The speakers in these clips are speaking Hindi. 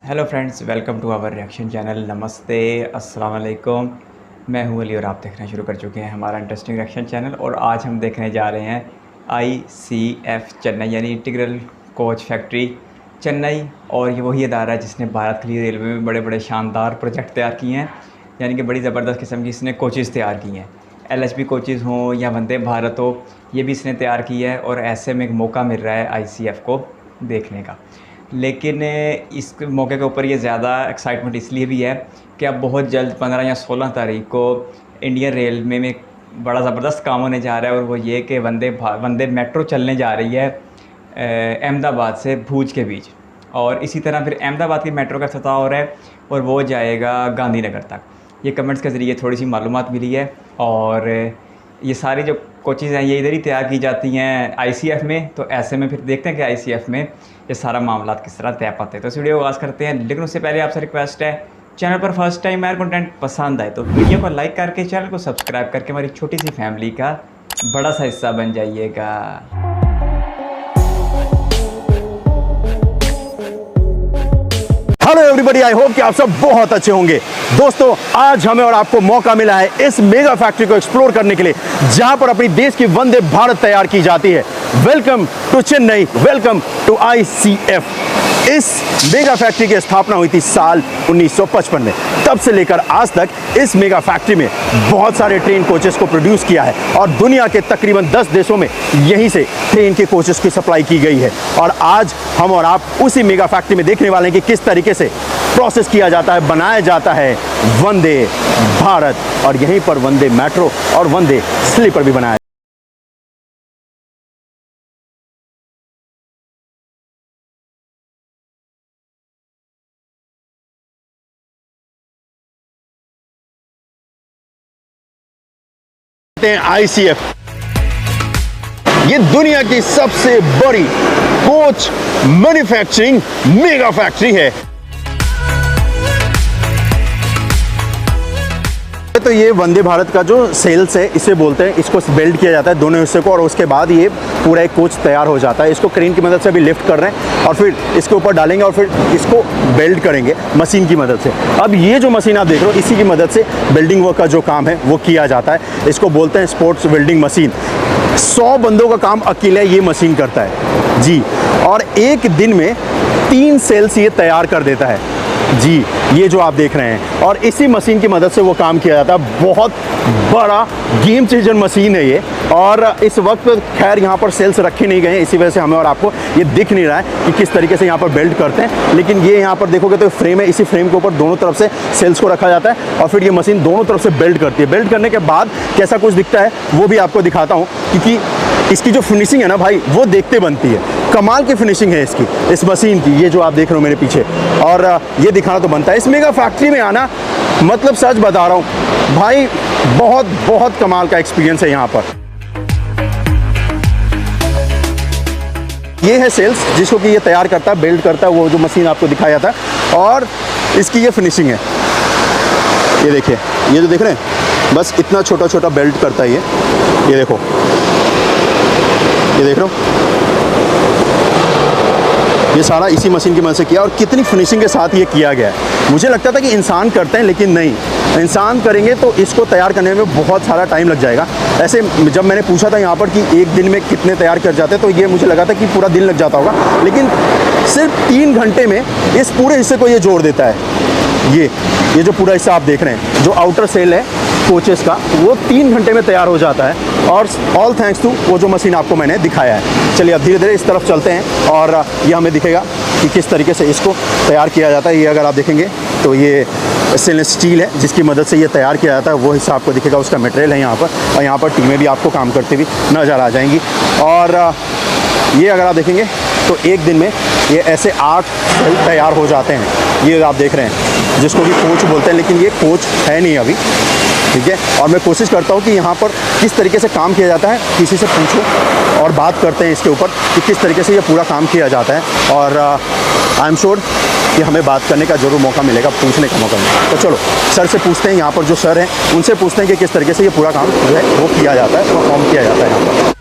Hello friends, welcome to our reaction channel. नमस्ते, अस्सलाम वालेकुम। मैं हूं अली और आप देखना शुरू कर चुके हैं हमारा इंटरेस्टिंग रिएक्शन चैनल। और आज हम देखने जा रहे हैं ICF चेन्नई यानी इंटीग्रल कोच फैक्ट्री चेन्नई। और ये वही अदारा है जिसने भारत के लिए रेलवे में बड़े बड़े शानदार प्रोजेक्ट तैयार किए हैं, यानी कि बड़ी ज़बरदस्त किस्म की इसने कोचेज़ तैयार की हैं। LHB कोचेज़ हों या वंदे भारत हो, ये भी इसने तैयार किया है। और ऐसे में एक मौका मिल रहा है ICF को देखने का। लेकिन इस मौके के ऊपर ये ज़्यादा एक्साइटमेंट इसलिए भी है कि अब बहुत जल्द 15 या 16 तारीख को इंडियन रेलवे में एक बड़ा ज़बरदस्त काम होने जा रहा है। और वो ये कि वंदे मेट्रो चलने जा रही है अहमदाबाद से भूज के बीच। और इसी तरह फिर अहमदाबाद की मेट्रो का इफ्तिताह हो रहा है और वो जाएगा गांधीनगर तक। ये कमेंट्स के ज़रिए थोड़ी सी मालूमात मिली है। और ये सारी जो कोचेज़ हैं ये इधर ही तैयार की जाती हैं ICF में। तो ऐसे में फिर देखते हैं कि ICF में ये सारा मामला किस तरह तय पाते हैं। तो इस वीडियो को आगाज़ करते हैं, लेकिन उससे पहले आपसे रिक्वेस्ट है, चैनल पर फर्स्ट टाइम मेरा कंटेंट पसंद आए तो वीडियो को लाइक करके चैनल को सब्सक्राइब करके हमारी छोटी सी फैमिली का बड़ा सा हिस्सा बन जाइएगा। हेलो एवरीबॉडी, आई होप कि आप सब बहुत अच्छे होंगे। दोस्तों, आज हमें और आपको मौका मिला है इस मेगा फैक्ट्री को एक्सप्लोर करने के लिए, जहां पर अपनी देश की वंदे भारत तैयार की जाती है। Welcome to Chennai, welcome to ICF। इस मेगा फैक्ट्री की स्थापना हुई थी साल 1955 में। तब से लेकर आज तक इस मेगा फैक्ट्री में बहुत सारे ट्रेन कोचेस को प्रोड्यूस किया है और दुनिया के तकरीबन 10 देशों में यहीं से ट्रेन के कोचेस की सप्लाई की गई है। और आज हम और आप उसी मेगा फैक्ट्री में देखने वाले हैं कि किस तरीके से प्रोसेस किया जाता है, बनाया जाता है वंदे भारत। और यहीं पर वंदे मेट्रो और वंदे स्लीपर भी बनाया। ICF ये दुनिया की सबसे बड़ी कोच मैन्युफैक्चरिंग मेगा फैक्ट्री है। तो ये वंदे भारत का जो सेल्स है इसे बोलते हैं। इसको बेल्ट किया जाता है दोनों हिस्से को, और उसके बाद ये पूरा एक कोच तैयार हो जाता है। इसको क्रेन की मदद से अभी लिफ्ट कर रहे हैं और फिर इसके ऊपर डालेंगे और फिर इसको बेल्ट करेंगे मशीन की मदद से। अब ये जो मशीन आप देख रहे हो, इसी की मदद से बिल्डिंग वर्क का जो काम है वो किया जाता है। इसको बोलते हैं स्पोर्ट्स वेल्डिंग मशीन। 100 बंदों का काम अकेले ये मशीन करता है जी। और एक दिन में 3 सेल्स ये तैयार कर देता है जी, ये जो आप देख रहे हैं। और इसी मशीन की मदद से वो काम किया जाता है। बहुत बड़ा गेम चेंजर मशीन है ये। और इस वक्त खैर यहाँ पर सेल्स रखे नहीं गए हैं, इसी वजह से हमें और आपको ये दिख नहीं रहा है कि किस तरीके से यहाँ पर बेल्ट करते हैं। लेकिन ये यहाँ पर देखोगे तो फ्रेम है, इसी फ्रेम के ऊपर दोनों तरफ से सेल्स को रखा जाता है और फिर ये मशीन दोनों तरफ से बेल्ट करती है। बेल्ट करने के बाद कैसा कुछ दिखता है वो भी आपको दिखाता हूँ, क्योंकि इसकी जो फिनिशिंग है ना भाई, वो देखते बनती है। कमाल की फिनिशिंग है इसकी, इस मशीन की। ये जो आप देख रहे हो मेरे पीछे, और ये दिखाना तो बनता है। इस मेगा फैक्ट्री में आना मतलब सच बता रहा हूँ भाई, बहुत बहुत कमाल का एक्सपीरियंस है यहाँ पर। ये है सेल्स जिसको कि ये तैयार करता है, बेल्ट करता है, वो जो मशीन आपको दिखाया था। और इसकी ये फिनिशिंग है, ये देखिए, ये जो देख रहे हैं, बस इतना छोटा छोटा बेल्ट करता है ये देखो, ये देख रहे हो, ये सारा इसी मशीन की मदद से किया। और कितनी फिनिशिंग के साथ ये किया गया है। मुझे लगता था कि इंसान करते हैं, लेकिन नहीं, इंसान करेंगे तो इसको तैयार करने में बहुत सारा टाइम लग जाएगा। ऐसे जब मैंने पूछा था यहाँ पर कि एक दिन में कितने तैयार कर जाते हैं, तो ये मुझे लगा था कि पूरा दिन लग जाता होगा, लेकिन सिर्फ 3 घंटे में इस पूरे हिस्से को ये जोड़ देता है। ये जो पूरा हिस्सा आप देख रहे हैं, जो आउटर सेल है कोचेस का, वो 3 घंटे में तैयार हो जाता है। और ऑल थैंक्स टू वो जो मशीन आपको मैंने दिखाया है। चलिए अब धीरे धीरे इस तरफ चलते हैं और ये हमें दिखेगा कि किस तरीके से इसको तैयार किया जाता है। ये अगर आप देखेंगे तो ये स्टेनलेस स्टील है जिसकी मदद से ये तैयार किया जाता है। वो हिस्सा आपको दिखेगा, उसका मटेरियल है यहाँ पर। और यहाँ पर टीमें भी आपको काम करते हुए नज़र आ जाएंगी। और ये अगर आप देखेंगे तो एक दिन में ये ऐसे 8 सेल तैयार हो जाते हैं। ये आप देख रहे हैं, जिसको कि कोच बोलते हैं, लेकिन ये कोच है नहीं अभी, ठीक है। और मैं कोशिश करता हूँ कि यहाँ पर किस तरीके से काम किया जाता है, किसी से पूछो और बात करते हैं इसके ऊपर कि किस तरीके से ये पूरा काम किया जाता है। और आई एम श्योर कि हमें बात करने का ज़रूर मौका मिलेगा, पूछने का मौका मिलेगा। तो चलो सर से पूछते हैं, यहाँ पर जो सर हैं उनसे पूछते हैं कि किस तरीके से ये पूरा काम जो है वो किया जाता है, परफॉर्म किया जाता है यहाँ पर।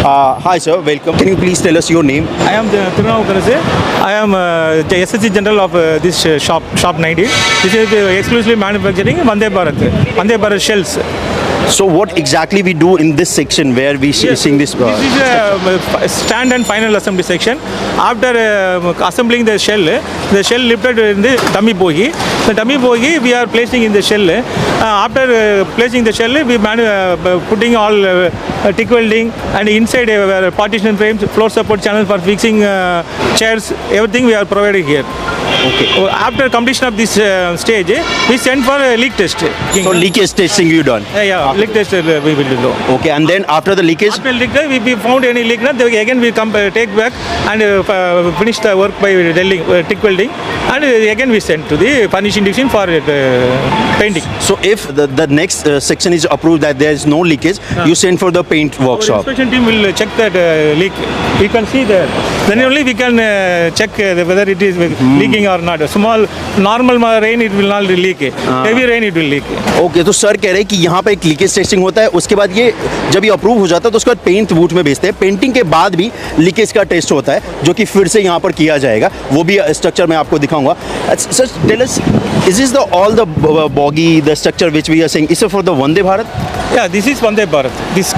Hi sir, welcome. Can you please tell us your name? I am the Tirunavukarasu. I am the SSC General of this shop 90. This is exclusively manufacturing Vande Bharat shells. So what exactly we do in this section where we seeing this? This is a stand and final assembly section. After assembling the shell lifted in the dummy bogie. The dummy bogie we are placing in the shell. After placing the shell, we putting all TIG welding, and inside partition frames, floor support channels for fixing chairs. Everything we are providing here. Okay. After completion of this stage, we send for a leak test. So leakage testing you done? Yeah, leak test we will do. Okay, and then after the leakage? After leak test, if we found any leak, again we come take back and finish the work by drilling, TIG welding, and again we send to the furnishing division for painting. So if the next section is approved that there is no leakage, you send for the paint Our workshop. inspection team will check that leak. We can see there. Then only we can check whether it is leaking or not. Small, normal rain it will not leak. Heavy rain it will leak. Okay तो सर कह रहे हैं कि यहाँ पे एक लीकेज टेस्टिंग होता है, उसके बाद ये जब ये अप्रूव हो जाता है तो उसके बाद पेंट बूथ में भेजते हैं। पेंटिंग के बाद भी लीकेज का टेस्ट होता है जो कि फिर से यहाँ पर किया जाएगा, वो भी स्ट्रक्चर मैं आपको दिखाऊंगा। Sir tell us, is this the all the bogie the structure which we are saying is for the Vande Bharat? Yeah, this is Vande Bharat. This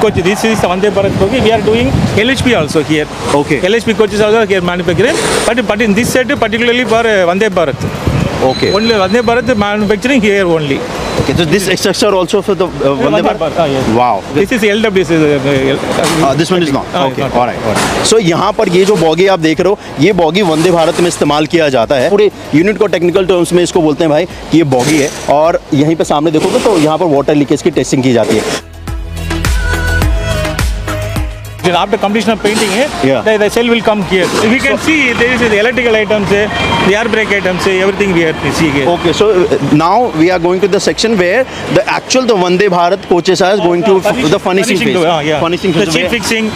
is Vande Bharat bogie. We are doing LHP also here. Okay. LHP coaches also here manufacturing. But in this set particularly for Vande Bharat. Okay. Only Vande Bharat manufacturing here only. Okay, so this structure also for the Vande Bharat? Yes. Wow. This is LWC. This one is not हाँ, ओके not. ऑलराइट। सो यहाँ पर ये जो बॉगी आप देख रहे हो, ये बॉगी वंदे भारत में इस्तेमाल किया जाता है। पूरे यूनिट को टेक्निकल टर्म्स में इसको बोलते हैं भाई कि ये बॉगी है, और यहीं पे सामने देखोगे तो यहाँ पर वाटर लीकेज की टेस्टिंग की जाती है। After completion of painting, Yeah. the shell will come here. We can see there is the electrical items, the air brake items, everything we have to see here. Okay, so now we are going to the section where the Vande Bharat coaches are going to the furnishing phase. Yeah. Furnishing The phase seat where- fixing,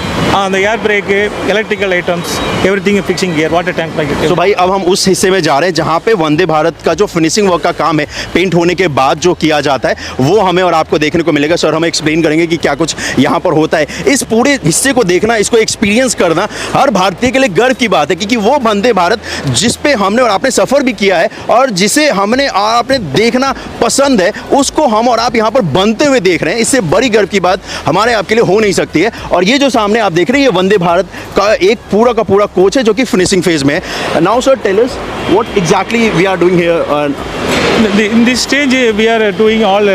the air brake, electrical items, everything is fixing here. Water tank like that. तो भाई अब हम उस हिस्से में जा रहे हैं जहाँ पे वंदे भारत का जो फिनिशिंग वर्क का काम है, पेंट होने के बाद जो किया जाता है, वो हमें और आपको देखने को मिलेगा। सर हमें एक्सप्लेन करेंगे कि क्या कुछ यहाँ पर होता है। इस पूरे हिस्से को देखना, इसको एक्सपीरियंस करना हर भारतीय के लिए गर्व की बात है, क्योंकि वो वंदे भारत जिस पे हमने और आपने सफ़र भी किया है और जिसे हमने और आपने देखना पसंद है, उसको हम और आप यहाँ पर बनते हुए देख रहे हैं। इससे बड़ी गर्व की बात हमारे आपके लिए हो नहीं सकती है। और ये जो सामने आप देख रहे हैं, ये वंदे भारत का पूरा कोच है जो कि फिनिशिंग फेज में है। Now sir tell us what exactly we are doing here. In this stage, we are doing all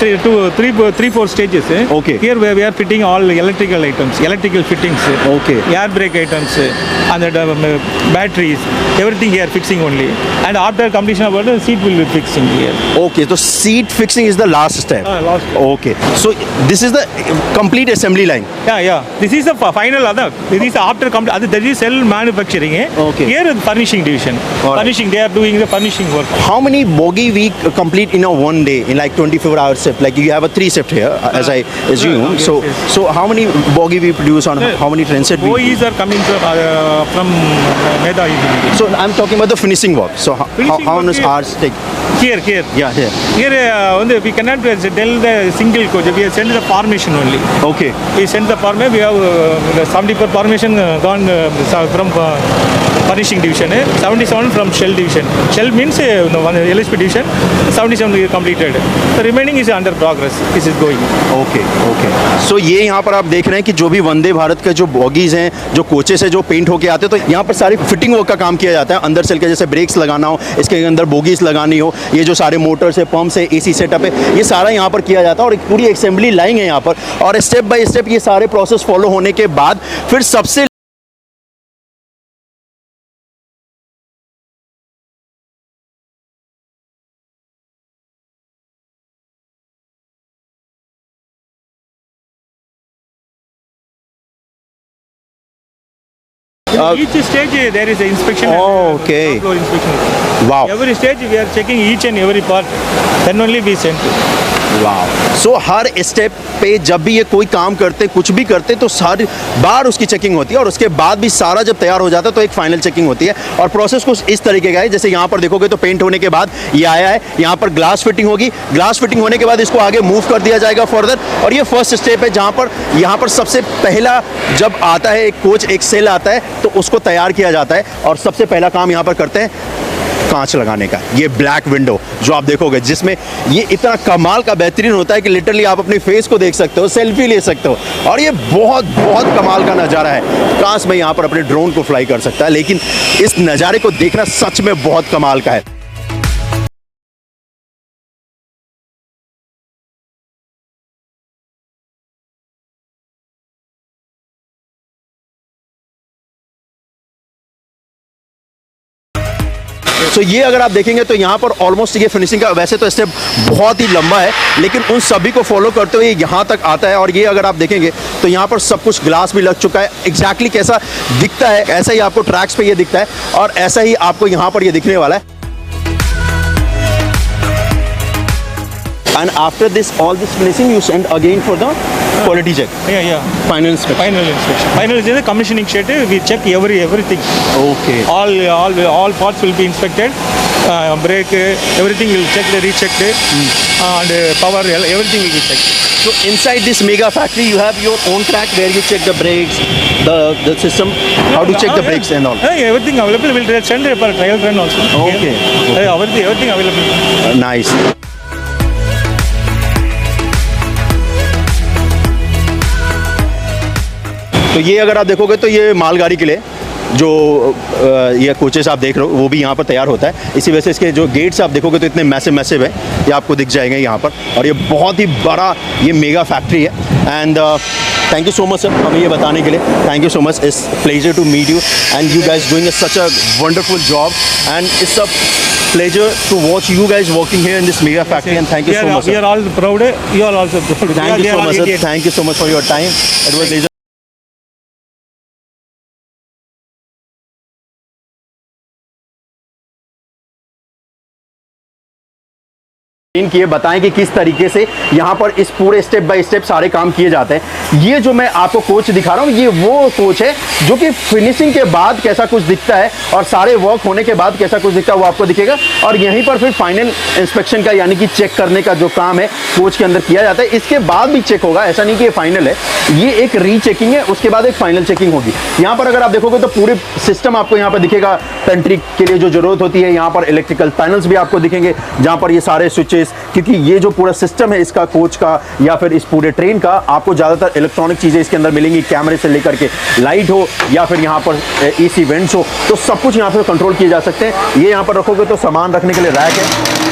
three, four stages. Okay. Here we are fitting all electrical items, electrical fittings. Okay. Air brake items, and the batteries, everything here fixing only. And after completion of order, the seat will be fixing here. Okay, so seat fixing is the last step. Last. Okay, so this is the complete assembly line. Yeah. This is the final other. This is after there is cell manufacturing. Okay. Here the furnishing division. All right. Furnishing, they are doing the furnishing work. How many bogey we complete in a one day, in like 24-hour shift? Like you have a 3 shift here, as I assume. yes, so, yes. so how many bogey we produce on how many train set? OEs are coming from Meda easily. So I'm talking about the finishing work. So Finishing how work many is- hours take? Here. Yeah, here. Here we cannot tell the single coach. We have sent the formation only. Okay. We send the formation. We have 70 formation gone from furnishing division. 77 from shell division. Shell means LHP division. 77 we completed. The remaining is under progress. This is going. Okay. So ये यहाँ पर आप देख रहे हैं कि जो भी वंदे भारत के जो बॉगीज हैं, जो कोचेस हैं, जो पेंट होके आते हैं, तो यहाँ पर सारी फिटिंग वर्क का काम किया जाता है। अंदर सेल के जैसे ब्रेक्स लगाना हो, इसके अंदर बोगीज लगानी हो, ये जो सारे मोटर्स है, पंप्स है, एसी सेटअप है, ये सारा यहाँ पर किया जाता है। और एक पूरी असेंबली लाइन है यहाँ पर, और स्टेप बाय स्टेप ये सारे प्रोसेस फॉलो होने के बाद फिर सबसे Each stage there is an inspection. Oh, okay. Inspection. Wow. Every stage we are checking each and every part. Then only we send. वाह। सो हर स्टेप पे जब भी ये कोई काम करते, कुछ भी करते, तो हर बार उसकी चेकिंग होती है और उसके बाद भी सारा जब तैयार हो जाता है तो एक फाइनल चेकिंग होती है। और प्रोसेस कुछ इस तरीके का है, जैसे यहाँ पर देखोगे तो पेंट होने के बाद ये आया है, यहाँ पर ग्लास फिटिंग होगी, ग्लास फिटिंग होने के बाद इसको आगे मूव कर दिया जाएगा फर्दर। और ये फर्स्ट स्टेप है जहाँ पर यहाँ पर सबसे पहला जब आता है एक कोच, एक सेल आता है तो उसको तैयार किया जाता है। और सबसे पहला काम यहाँ पर करते हैं कांच लगाने का। ये ब्लैक विंडो जो आप देखोगे, जिसमें ये इतना कमाल का बेहतरीन होता है कि लिटरली आप अपनी फेस को देख सकते हो, सेल्फी ले सकते हो, और ये बहुत बहुत कमाल का नज़ारा है। काश मैं यहाँ पर अपने ड्रोन को फ्लाई कर सकता है, लेकिन इस नज़ारे को देखना सच में बहुत कमाल का है। तो ये अगर आप देखेंगे तो यहाँ पर ऑलमोस्ट ये फिनिशिंग का वैसे तो स्टेप बहुत ही लंबा है, लेकिन उन सभी को फॉलो करते हुए यहाँ तक आता है। और ये अगर आप देखेंगे तो यहाँ पर सब कुछ ग्लास भी लग चुका है। एग्जैक्टली कैसा दिखता है ऐसा ही आपको ट्रैक्स पे ये दिखता है, और ऐसा ही आपको यहाँ पर ये दिखने वाला है। And after this, all this finishing, you send again for the quality check. Yeah. Final inspection. Final inspection. Final is the commissioning shed. We check everything. Okay. All parts will be inspected. Brake, everything will check, rechecked, and power, everything will be checked. So inside this mega factory, you have your own track where you check the brakes, the system, how to check the brakes and all. Everything available. We'll send for trial run also. Okay. Everything available. Nice. तो ये अगर आप देखोगे तो ये मालगाड़ी के लिए जो ये कोचेस आप देख रहे हो वो भी यहाँ पर तैयार होता है। इसी वजह से इसके जो गेट्स आप देखोगे तो इतने मैसिव है, ये आपको दिख जाएंगे यहाँ पर। और ये बहुत ही बड़ा ये मेगा फैक्ट्री है। And thank you so much sir हमें ये बताने के लिए। Thank you so much, it's pleasure to meet you and you guys doing such a wonderful job and it's a pleasure to watch you guys working here in this mega factory, and thank you so much sir. We are all proud. You are also proud. Thank you so much sir. Thank you so much for your time. It was किए बताएं कि किस तरीके से यहाँ पर इस पूरे स्टेप बाय स्टेप सारे काम किए जाते हैं। ये जो मैं आपको कोच दिखा रहा हूँ ये वो कोच है जो कि फिनिशिंग के बाद कैसा कुछ दिखता है और सारे वर्क होने के बाद कैसा कुछ दिखता है वो आपको दिखेगा। और यहीं पर फिर फाइनल इंस्पेक्शन का यानी कि चेक करने का जो काम है कोच के अंदर किया जाता है। इसके बाद भी चेक होगा, ऐसा नहीं कि ये फाइनल है, ये एक रीचेकिंग है, उसके बाद एक फाइनल चेकिंग होगी। यहाँ पर अगर आप देखोगे तो पूरे सिस्टम आपको यहाँ पर दिखेगा। पेंट्री के लिए जो जरूरत होती है यहाँ पर इलेक्ट्रिकल पैनल्स भी आपको दिखेंगे जहाँ पर ये सारे स्विचेस, क्योंकि ये जो पूरा सिस्टम है इसका कोच का या फिर इस पूरे ट्रेन का, आपको ज़्यादातर इलेक्ट्रॉनिक चीज़ें इसके अंदर मिलेंगी। कैमरे से लेकर के लाइट हो या फिर यहाँ पर एसी वेंट्स हो, तो सब कुछ यहाँ पर कंट्रोल किए जा सकते हैं। ये यहाँ पर रखोगे तो सामान रखने के लिए रैक है,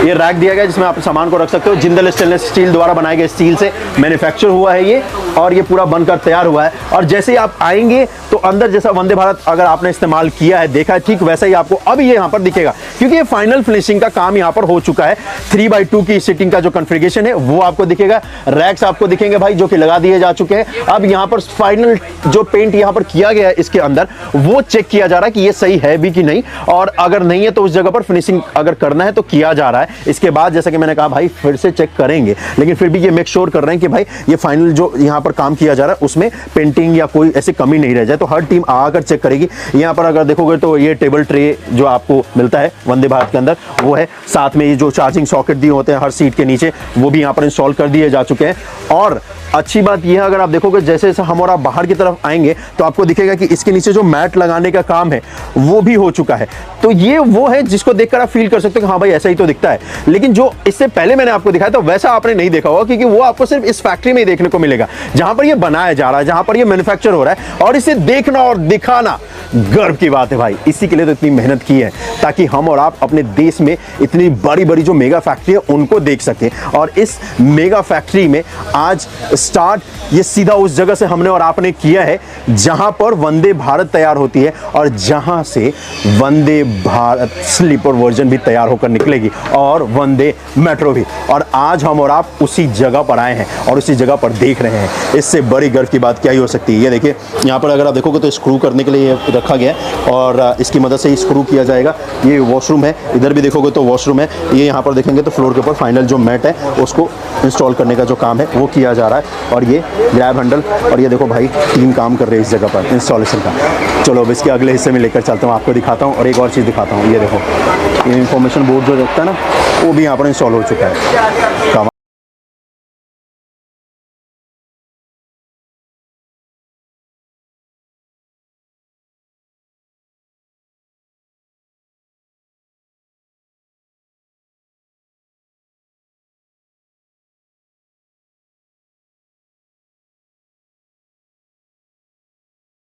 ये रैक दिया गया जिसमें आप सामान को रख सकते हो। जिंदल स्टेनलेस स्टील द्वारा बनाए गए स्टील से मैन्युफैक्चर हुआ है ये, और ये पूरा बनकर तैयार हुआ है। और जैसे ही आप आएंगे तो अंदर जैसा वंदे भारत अगर आपने इस्तेमाल किया है, देखा है, ठीक वैसा ही आपको अब ये यहाँ पर दिखेगा, क्योंकि ये फाइनल फिनिशिंग का काम यहाँ पर हो चुका है। 3x2 की सीटिंग का जो कॉन्फ़िगरेशन है वो आपको दिखेगा। रैक्स आपको दिखेंगे भाई जो कि लगा दिए जा चुके हैं। अब यहाँ पर फाइनल जो पेंट यहाँ पर किया गया है इसके अंदर वो चेक किया जा रहा है कि ये सही है भी कि नहीं, और अगर नहीं है तो उस जगह पर फिनिशिंग अगर करना है तो किया जा रहा है। इसके बाद जैसा कि मैंने कहा भाई फिर से चेक करेंगे, लेकिन फिर भी ये मेक श्योर कर रहे हैं कि भाई ये फाइनल जो यहाँ पर काम किया जा रहा है उसमें पेंटिंग या कोई ऐसी कमी नहीं रह जाए। तो हर टीम आकर चेक करेगी। यहाँ पर अगर देखोगे तो ये टेबल ट्रे जो आपको मिलता है वंदे भारत के अंदर वो है, साथ में ये जो चार्जिंग सॉकेट दिए होते हैं हर सीट के नीचे वो भी यहाँ पर इंस्टॉल कर दिए जा चुके हैं। और अच्छी बात यह है अगर आप देखोगे जैसे जैसे हम और आप बाहर की तरफ आएंगे तो आपको दिखेगा कि इसके नीचे जो मैट लगाने का काम है वो भी हो चुका है। तो ये वो है जिसको देखकर आप फील कर सकते हो कि हाँ भाई ऐसा ही तो दिखता है। लेकिन जो इससे पहले मैंने आपको दिखाया था वैसा आपने नहीं देखा होगा, क्योंकि वो आपको सिर्फ इस फैक्ट्री में ही देखने को मिलेगा जहां पर ये बनाया जा रहा है, जहां पर ये मैन्युफैक्चर हो रहा है। और इसे देखना और दिखाना गर्व की बात है भाई। इसी के लिए तो इतनी मेहनत की है ताकि हम और आप अपने देश में इतनी बड़ी बड़ी जो मेगा फैक्ट्री है उनको देख सकें। और इस मेगा फैक्ट्री में आज स्टार्ट ये सीधा उस जगह से हमने और आपने किया है जहां पर वंदे भारत तैयार होती है और जहां से वंदे भारत स्लीपर वर्जन भी तैयार होकर निकलेगी और वंदे मेट्रो भी। और आज हम और आप उसी जगह पर आए हैं और उसी जगह पर देख रहे हैं इससे बड़ी गर्व की बात क्या ही हो सकती है। ये देखिए यहाँ पर अगर आप देखोगे तो स्क्रू करने के लिए ये रखा गया है और इसकी मदद से ही स्क्रू किया जाएगा। ये वॉशरूम है, इधर भी देखोगे तो वॉशरूम है। ये यहाँ पर देखेंगे तो फ्लोर के ऊपर फाइनल जो मैट है उसको इंस्टॉल करने का जो काम है वो किया जा रहा है। और ये ग्रैब हैंडल और ये देखो भाई टीम काम कर रही है इस जगह पर इंस्टॉलेशन का। चलो अब इसके अगले हिस्से में लेकर चलता हूँ, आपको दिखाता हूँ और एक और चीज़ दिखाता हूँ। ये देखो ये इंफॉर्मेशन बोर्ड जो रखता है ना वो भी यहाँ पर इंस्टॉल हो चुका है।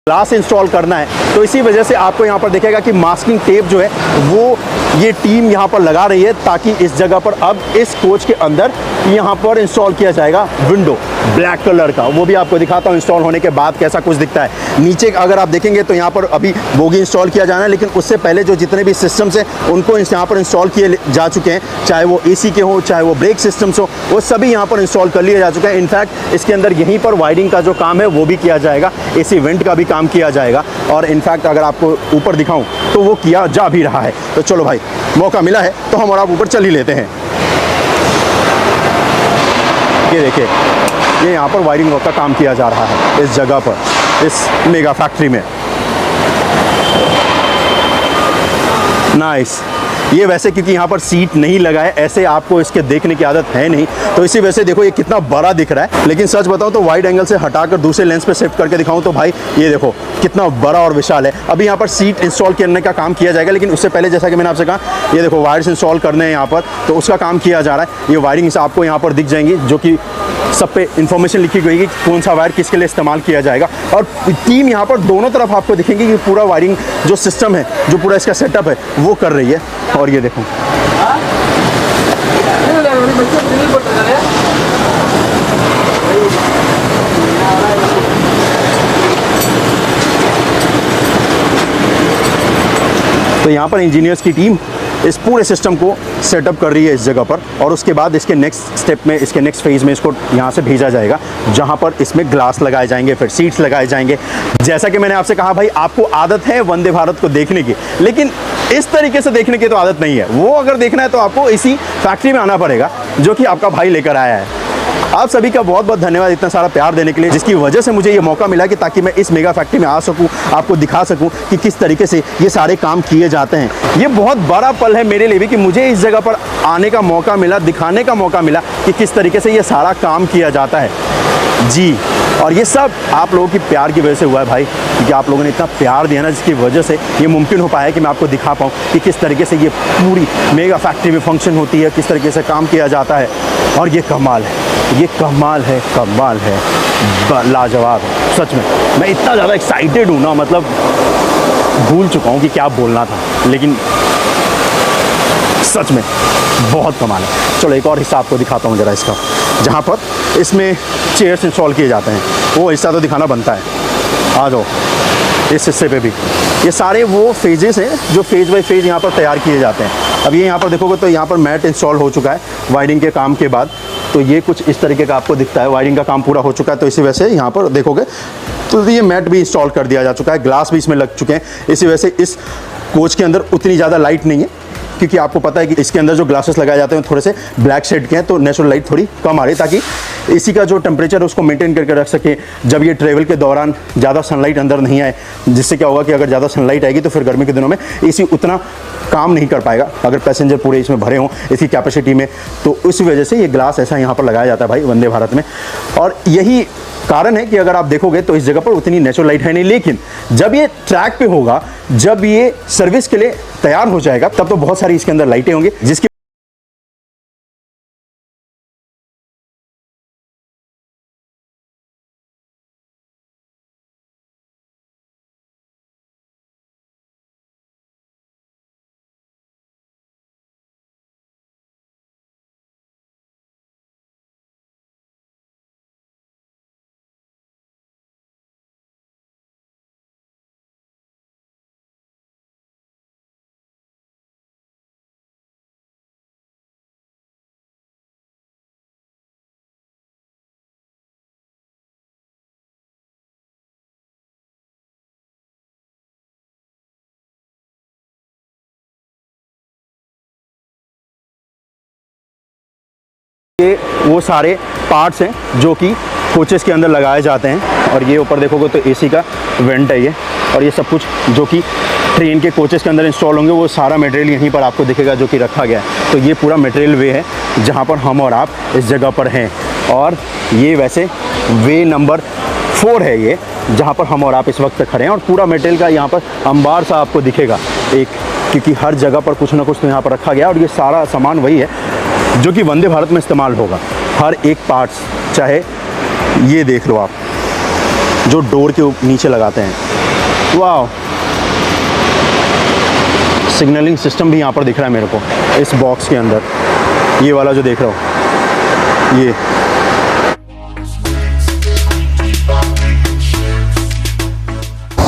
ग्लास इंस्टॉल करना है तो इसी वजह से आपको यहाँ पर दिखेगा कि मास्किंग टेप जो है वो ये टीम यहाँ पर लगा रही है ताकि इस जगह पर अब इस कोच के अंदर यहाँ पर इंस्टॉल किया जाएगा विंडो ब्लैक कलर का। वो भी आपको दिखाता हूँ इंस्टॉल होने के बाद कैसा कुछ दिखता है। नीचे अगर आप देखेंगे तो यहाँ पर अभी बोगी इंस्टॉल किया जाना है, लेकिन उससे पहले जो जितने भी सिस्टम्स हैं उनको यहाँ पर इंस्टॉल किए जा चुके हैं, चाहे वो AC के हों चाहे वो ब्रेक सिस्टम्स हो, वो सभी यहाँ पर इंस्टॉल कर लिए जा चुके हैं। इनफैक्ट इसके अंदर यहीं पर वायरिंग का जो काम है वो भी किया जाएगा, AC वेंट का भी काम किया जाएगा और इनफैक्ट अगर आपको ऊपर दिखाऊं तो वो किया जा भी रहा है। तो चलो भाई मौका मिला है तो हम और आप ऊपर चल ही लेते हैं। ये देखिए ये यहाँ पर वायरिंग वर्क का काम किया जा रहा है इस जगह पर, इस मेगा फैक्ट्री में। नाइस। ये वैसे क्योंकि यहाँ पर सीट नहीं लगा है ऐसे आपको इसके देखने की आदत है नहीं, तो इसी वजह से देखो ये कितना बड़ा दिख रहा है। लेकिन सच बताऊँ तो वाइड एंगल से हटाकर दूसरे लेंस पे शिफ्ट करके दिखाऊं तो भाई ये देखो कितना बड़ा और विशाल है। अभी यहाँ पर सीट इंस्टॉल करने का काम किया जाएगा, लेकिन उससे पहले जैसा कि मैंने आपसे कहा ये देखो वायर्स इंस्टॉल करने हैं यहाँ पर, तो उसका काम किया जा रहा है। ये वायरिंग आपको यहाँ पर दिख जाएंगी जो कि सब पे इंफॉर्मेशन लिखी गई है कि कौन सा वायर किसके लिए इस्तेमाल किया जाएगा। और टीम यहाँ पर दोनों तरफ आपको दिखेंगे कि पूरा वायरिंग जो सिस्टम है, जो पूरा इसका सेटअप है वो कर रही है। और ये देखो तो यहाँ पर इंजीनियर्स की टीम इस पूरे सिस्टम को सेटअप कर रही है इस जगह पर, और उसके बाद इसके नेक्स्ट स्टेप में, इसके नेक्स्ट फेज़ में इसको यहाँ से भेजा जाएगा जहाँ पर इसमें ग्लास लगाए जाएंगे, फिर सीट्स लगाए जाएंगे। जैसा कि मैंने आपसे कहा भाई आपको आदत है वंदे भारत को देखने की, लेकिन इस तरीके से देखने की तो आदत नहीं है। वो अगर देखना है तो आपको इसी फैक्ट्री में आना पड़ेगा जो कि आपका भाई लेकर आया है। आप सभी का बहुत बहुत धन्यवाद इतना सारा प्यार देने के लिए, जिसकी वजह से मुझे ये मौका मिला कि ताकि मैं इस मेगा फैक्ट्री में आ सकूं, आपको दिखा सकूं कि किस तरीके से ये सारे काम किए जाते हैं। ये बहुत बड़ा पल है मेरे लिए भी कि मुझे इस जगह पर आने का मौका मिला, दिखाने का मौका मिला कि किस तरीके से ये सारा काम किया जाता है जी। और ये सब आप लोगों की प्यार की वजह से हुआ है भाई, क्योंकि आप लोगों ने इतना प्यार दिया ना, जिसकी वजह से ये मुमकिन हो पाया कि मैं आपको दिखा पाऊँ कि किस तरीके से ये पूरी मेगा फैक्ट्री में फंक्शन होती है, किस तरीके से काम किया जाता है। और ये कमाल है, ये कमाल है, कमाल है, लाजवाब है सच में। मैं इतना ज़्यादा एक्साइटेड हूँ ना, मतलब भूल चुका हूँ कि क्या बोलना था, लेकिन सच में बहुत कमाल है। चलो एक और हिस्सा आपको दिखाता हूँ ज़रा इसका, जहाँ पर इसमें चेयर्स इंस्टॉल किए जाते हैं, वो हिस्सा तो दिखाना बनता है। आ जाओ इस हिस्से पे भी, ये सारे वो फेजेस हैं जो फेज बाय फेज यहाँ पर तैयार किए जाते हैं। अब ये यहाँ पर देखोगे तो यहाँ पर मैट इंस्टॉल हो चुका है वायरिंग के काम के बाद, तो ये कुछ इस तरीके का आपको दिखता है। वायरिंग का काम पूरा हो चुका है, तो इसी वजह से यहाँ पर देखोगे तो ये मैट भी इंस्टॉल कर दिया जा चुका है, ग्लास भी इसमें लग चुके हैं। इसी वजह से इस कोच के अंदर उतनी ज़्यादा लाइट नहीं है, क्योंकि आपको पता है कि इसके अंदर जो ग्लासेस लगाए जाते हैं थोड़े से ब्लैक शेड के हैं, तो नेचुरल लाइट थोड़ी कम आ रही है, ताकि एसी का जो टेम्परेचर है उसको मेंटेन करके रख सके जब ये ट्रैवल के दौरान ज़्यादा सनलाइट अंदर नहीं आए। जिससे क्या होगा कि अगर ज़्यादा सनलाइट आएगी तो फिर गर्मी के दिनों में एसी उतना काम नहीं कर पाएगा अगर पैसेंजर पूरे इसमें भरे हों इसकी कैपेसिटी में। तो उस वजह से ये ग्लास ऐसा यहाँ पर लगाया जाता है भाई वंदे भारत में। और यही कारण है कि अगर आप देखोगे तो इस जगह पर उतनी नेचुरल लाइट है नहीं, लेकिन जब ये ट्रैक पे होगा, जब ये सर्विस के लिए तैयार हो जाएगा, तब तो बहुत सारी इसके अंदर लाइटें होंगी, जिसकी ये वो सारे पार्ट्स हैं जो कि कोचेस के अंदर लगाए जाते हैं। और ये ऊपर देखोगे तो एसी का वेंट है ये, और ये सब कुछ जो कि ट्रेन के कोचेस के अंदर इंस्टॉल होंगे वो सारा मटेरियल यहीं पर आपको दिखेगा जो कि रखा गया है। तो ये पूरा मटेरियल वे है जहाँ पर हम और आप इस जगह पर हैं। और ये वैसे वे नंबर 4 है ये, जहाँ पर हम और आप इस वक्त खड़े हैं। और पूरा मटेरियल का यहाँ पर अंबार सा आपको दिखेगा एक, क्योंकि हर जगह पर कुछ ना कुछ तो यहाँ पर रखा गया। और ये सारा सामान वही है जो कि वंदे भारत में इस्तेमाल होगा, हर एक पार्ट्स। चाहे ये देख लो आप, जो डोर के नीचे लगाते हैं, वाह, सिग्नलिंग सिस्टम भी यहाँ पर दिख रहा है मेरे को इस बॉक्स के अंदर, ये वाला जो देख रहा हो ये।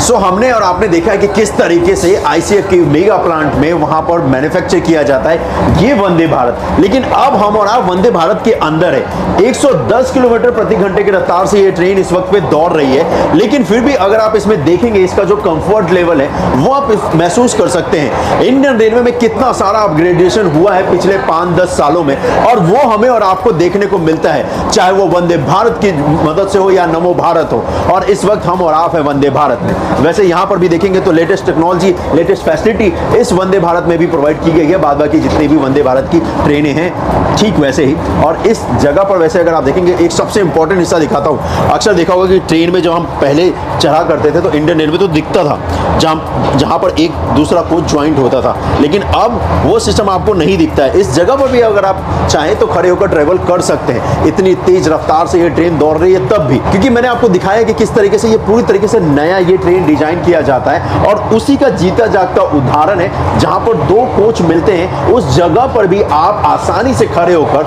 सो हमने और आपने देखा है कि किस तरीके से ICF के मेगा प्लांट में वहां पर मैन्युफैक्चर किया जाता है ये वंदे भारत। लेकिन अब हम और आप वंदे भारत के अंदर है। 110 किलोमीटर प्रति घंटे की रफ्तार से ये ट्रेन इस वक्त पे दौड़ रही है, लेकिन फिर भी अगर आप इसमें देखेंगे इसका जो कंफर्ट लेवल है वो आप महसूस कर सकते हैं। इंडियन रेलवे में कितना सारा अपग्रेडेशन हुआ है पिछले 5-10 सालों में, और वो हमें और आपको देखने को मिलता है, चाहे वो वंदे भारत की मदद से हो या नमो भारत हो। और इस वक्त हम और आप है वंदे भारत में। वैसे यहाँ पर भी देखेंगे तो लेटेस्ट टेक्नोलॉजी, लेटेस्ट फैसिलिटी इस वंदे भारत में भी प्रोवाइड की गई है। बाद बाकी जितनी भी वंदे भारत की ट्रेनें हैं ठीक वैसे ही। और इस जगह पर वैसे अगर आप देखेंगे एक सबसे इंपॉर्टेंट हिस्सा दिखाता हूँ। अक्सर देखा होगा कि ट्रेन में जब हम पहले चढ़ा करते थे तो इंडियन रेलवे तो दिखता था जहाँ पर एक दूसरा कोच ज्वाइंट होता था, लेकिन अब वो सिस्टम आपको नहीं दिखता है। इस जगह पर भी अगर आप चाहें तो खड़े होकर ट्रेवल कर सकते हैं। इतनी तेज रफ्तार से ये ट्रेन दौड़ रही है तब भी, क्योंकि मैंने आपको दिखाया कि किस तरीके से ये पूरी तरीके से नया ये ट्रेन डिजाइन किया जाता है। और उसी का जीता जागता उदाहरण है जहां पर 2 कोच मिलते हैं, उस जगह पर भी आप आसानी से खड़े होकर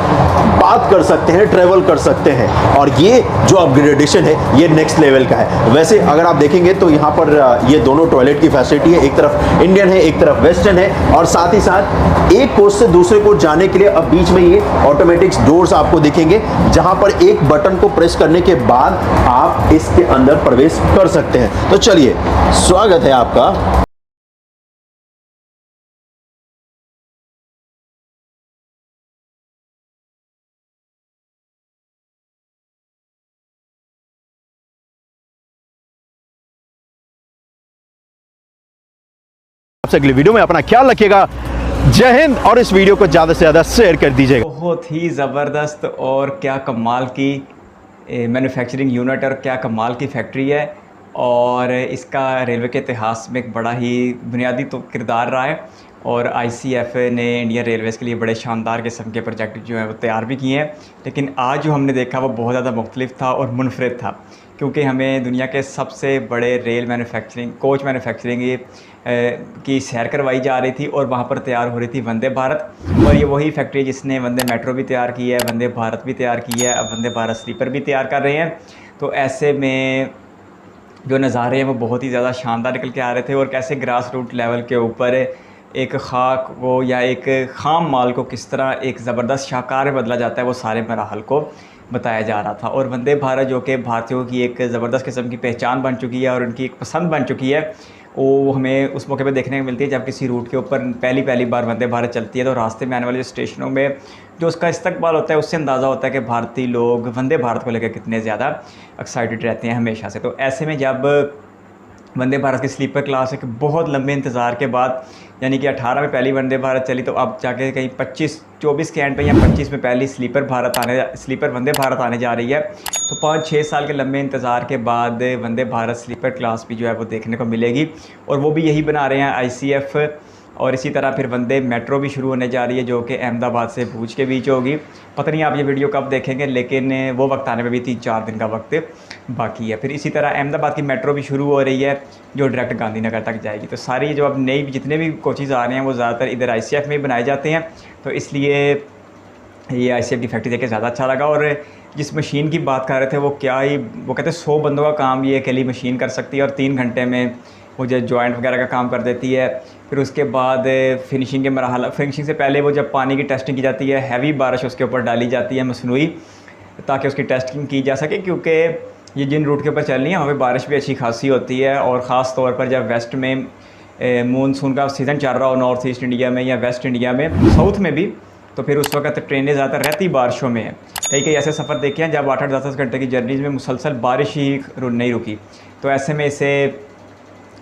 बात कर सकते हैं, ट्रेवल कर सकते हैं। और ये जो अपग्रेडेशन है ये नेक्स्ट लेवल का है। वैसे अगर आप देखेंगे तो यहाँ पर ये दोनों टॉयलेट की फैसिलिटी है, एक तरफ इंडियन है एक तरफ वेस्टर्न है। और साथ ही साथ एक कोच से दूसरे कोच जाने के लिए अब बीच में ये ऑटोमेटिक डोर्स आपको दिखेंगे, जहां पर एक बटन को प्रेस करने के बाद आप इसके अंदर प्रवेश कर सकते हैं। तो चलिए, स्वागत है आपका। आपसे अगली वीडियो में अपना ख्याल रखिएगा। जय हिंद। और इस वीडियो को ज़्यादा से ज़्यादा शेयर कर दीजिएगा। बहुत ही ज़बरदस्त और क्या कमाल की मैन्युफैक्चरिंग यूनिट और क्या कमाल की फैक्ट्री है। और इसका रेलवे के इतिहास में एक बड़ा ही बुनियादी तो किरदार रहा है। और ICF ने इंडियन रेलवेज़ के लिए बड़े शानदार किस्म के प्रोजेक्ट जो हैं वो तैयार भी किए हैं। लेकिन आज जो हमने देखा वो बहुत ज़्यादा मुख्तलिफ था और मुनफरिद था, क्योंकि हमें दुनिया के सबसे बड़े रेल मैन्युफैक्चरिंग कोच मैन्युफैक्चरिंग की सैर करवाई जा रही थी और वहाँ पर तैयार हो रही थी वंदे भारत। और ये वही फैक्ट्री जिसने वंदे मेट्रो भी तैयार की है, वंदे भारत भी तैयार की है, अब वंदे भारत स्लीपर भी तैयार कर रहे हैं। तो ऐसे में जो नज़ारे हैं वो बहुत ही ज़्यादा शानदार निकल के आ रहे थे। और कैसे ग्रास रूट लेवल के ऊपर एक खाक को या एक ख़ाम माल को किस तरह एक ज़बरदस्त शाहकार में बदला जाता है, वो सारे मराहल को बताया जा रहा था। और वंदे भारत जो कि भारतीयों की एक ज़बरदस्त किस्म की पहचान बन चुकी है और उनकी एक पसंद बन चुकी है, वो हमें उस मौके पे देखने को मिलती है जब किसी रूट के ऊपर पहली बार वंदे भारत चलती है। तो रास्ते में आने वाले स्टेशनों में जो उसका इस्तकबाल होता है उससे अंदाज़ा होता है कि भारतीय लोग वंदे भारत को लेकर कितने ज़्यादा एक्साइटेड रहते हैं हमेशा से। तो ऐसे में जब वंदे भारत की स्लीपर क्लास एक बहुत लंबे इंतज़ार के बाद, यानी कि 18 में पहली वंदे भारत चली, तो अब जाके कहीं 24 के एंड पे या 25 में पहली स्लीपर वंदे भारत आने जा रही है। तो 5-6 साल के लंबे इंतज़ार के बाद वंदे भारत स्लीपर क्लास भी जो है वो देखने को मिलेगी। और वो भी यही बना रहे हैं ICF। और इसी तरह फिर वंदे मेट्रो भी शुरू होने जा रही है जो कि अहमदाबाद से भूज के बीच होगी। पता नहीं आप ये वीडियो कब देखेंगे, लेकिन वो वक्त आने में भी 3-4 दिन का वक्त बाकी है। फिर इसी तरह अहमदाबाद की मेट्रो भी शुरू हो रही है जो डायरेक्ट गांधीनगर तक जाएगी। तो सारी जो अब नई जितने भी कोचेज़ आ रहे हैं वो ज़्यादातर इधर ICF में ही बनाए जाते हैं। तो इसलिए ये ICF की फैक्ट्री देख के ज़्यादा अच्छा लगा। और जिस मशीन की बात कर रहे थे वो कहते हैं 100 बंदों का काम ये अकेली मशीन कर सकती है और 3 घंटे में वो जो जॉइंट वगैरह का काम कर देती है। फिर उसके बाद फिनिशिंग के मरहला, फिनिशिंग से पहले वो जब पानी की टेस्टिंग की जाती है, हैवी बारिश उसके ऊपर डाली जाती है मसनूई, ताकि उसकी टेस्टिंग की जा सके। क्योंकि ये जिन रूट के ऊपर चल रही है वहाँ पे बारिश भी अच्छी खासी होती है। और ख़ास तौर पर जब वेस्ट में मानसून का सीज़न चल रहा हो, नॉर्थ ईस्ट इंडिया में या वेस्ट इंडिया में, साउथ में भी, तो फिर उस वक्त ट्रेनें ज़्यादातर रहती बारिशों में हैं। कई कई ऐसे सफ़र देखे हैं जब 8-8 10-10 घंटे की जर्नीज़ में मुसलसल बारिश ही नहीं रुकी। तो ऐसे में इसे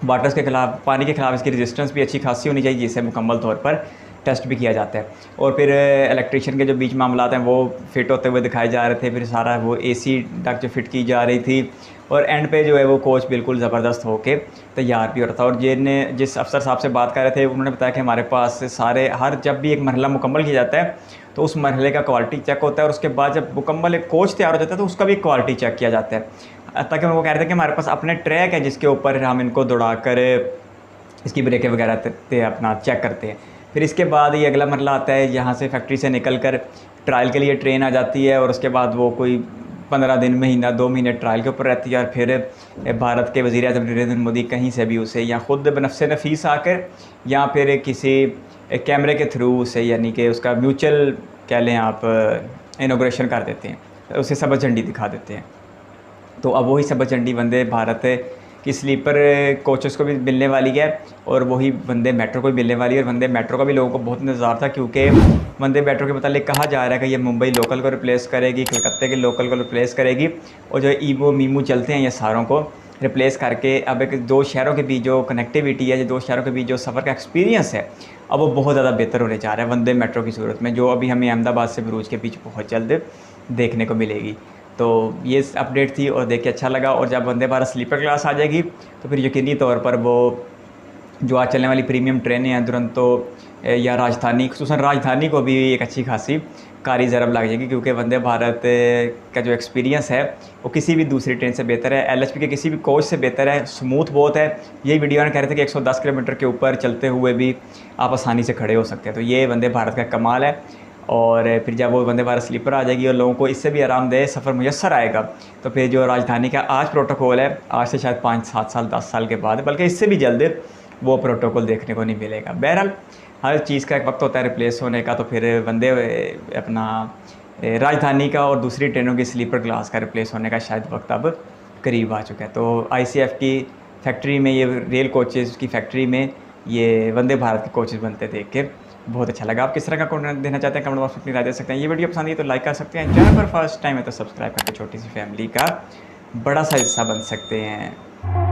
वाटर्स के ख़िलाफ़, पानी के ख़िलाफ़ इसकी रेजिस्टेंस भी अच्छी खासी होनी चाहिए, जिससे मुकम्मल तौर पर टेस्ट भी किया जाता है। और फिर इलेक्ट्रिशियन के जो बीच मामलात हैं वो फिट होते हुए दिखाए जा रहे थे। फिर सारा वो एसी डक्ट जो फिट की जा रही थी, और एंड पे जो है वो कोच बिल्कुल ज़बरदस्त होके तैयार भी हो रहा था। और जिस अफसर साहब से बात कर रहे थे उन्होंने बताया कि हमारे पास सारे जब भी एक मरहला मुकम्मल किया जाता है तो उस मरहले का क्वालिटी चेक होता है, और उसके बाद जब मुकम्मल एक कोच तैयार हो जाता है तो उसका भी क्वालिटी चेक किया जाता है। ताकि वो कह रहे थे कि हमारे पास अपने ट्रैक है जिसके ऊपर हम इनको दौड़ा कर इसकी ब्रेकें वगैरह अपना चेक करते हैं। फिर इसके बाद ये अगला मरला आता है, यहाँ से फैक्ट्री से निकल कर ट्रायल के लिए ट्रेन आ जाती है, और उसके बाद वो कोई 15 दिन, महीना 2 महीने ट्रायल के ऊपर रहती है। और फिर भारत के वज़ीर आज़म नरेंद्र मोदी कहीं से भी उसे या ख़ुद बनफ़्से नफ़ीस आकर या फिर किसी कैमरे के थ्रू उसे, यानी कि उसका म्यूचुअल कह लें आप, इनॉग्रेशन कर देते हैं, उसे सब्ज़ झंडी दिखा देते हैं। तो अब वही सब्ज़ झंडी वंदे भारत की स्लीपर कोचेस को भी मिलने वाली है, और वही वंदे मेट्रो को भी मिलने वाली है। और वंदे मेट्रो का भी लोगों को बहुत इंतज़ार था, क्योंकि वंदे मेट्रो के मतलब कहा जा रहा है कि ये मुंबई लोकल को रिप्लेस करेगी, कलकत्ते के लोकल को रिप्लेस करेगी, और जो ईवो मीमू चलते हैं ये सारों को रिप्लेस करके अब एक 2 शहरों के बीच जो कनेक्टिविटी है, जो 2 शहरों के बीच जो सफ़र का एक्सपीरियंस है, अब वो बहुत ज़्यादा बेहतर होने जा रहा है वंदे मेट्रो की सूरत में, जो अभी हमें अहमदाबाद से भरूच के बीच बहुत जल्द देखने को मिलेगी। तो ये अपडेट थी और देख के अच्छा लगा। और जब वंदे भारत स्लीपर क्लास आ जाएगी तो फिर यकीनी तौर पर वो जो आज चलने वाली प्रीमियम ट्रेनें हैं दुरंतो या राजधानी, खुसूसन राजधानी को भी एक अच्छी खासी कारी ज़रब लग जाएगी, क्योंकि वंदे भारत का जो एक्सपीरियंस है वो किसी भी दूसरी ट्रेन से बेहतर है, LHP के किसी भी कोच से बेहतर है, स्मूथ बहुत है। यही वीडियो में कह रहे थे कि 110 किलोमीटर के ऊपर चलते हुए भी आप आसानी से खड़े हो सकते हैं। तो ये वंदे भारत का कमाल है। और फिर जब वो वंदे भारत स्लीपर आ जाएगी और लोगों को इससे भी आरामदेह सफ़र मुयस्सर आएगा, तो फिर जो राजधानी का आज प्रोटोकॉल है, आज से शायद 5-7 साल 10 साल के बाद, बल्कि इससे भी जल्द वो प्रोटोकॉल देखने को नहीं मिलेगा। बहरहाल हर चीज़ का एक वक्त होता है रिप्लेस होने का, तो फिर वंदे अपना राजधानी का और दूसरी ट्रेनों की स्लीपर क्लास का रिप्लेस होने का शायद वक्त अब करीब आ चुका है। तो ICF की फैक्ट्री में, ये रेल कोचेज़ की फैक्ट्री में ये वंदे भारत के कोचेज़ बनते देख के बहुत अच्छा लगा। आप किस तरह का कंटेंट देना चाहते हैं कमेंट बॉक्स में अपनी राय दे सकते हैं। ये वीडियो पसंद आई तो लाइक कर सकते हैं, चैनल पर फर्स्ट टाइम है तो सब्सक्राइब करके छोटी सी फैमिली का बड़ा सा हिस्सा बन सकते हैं।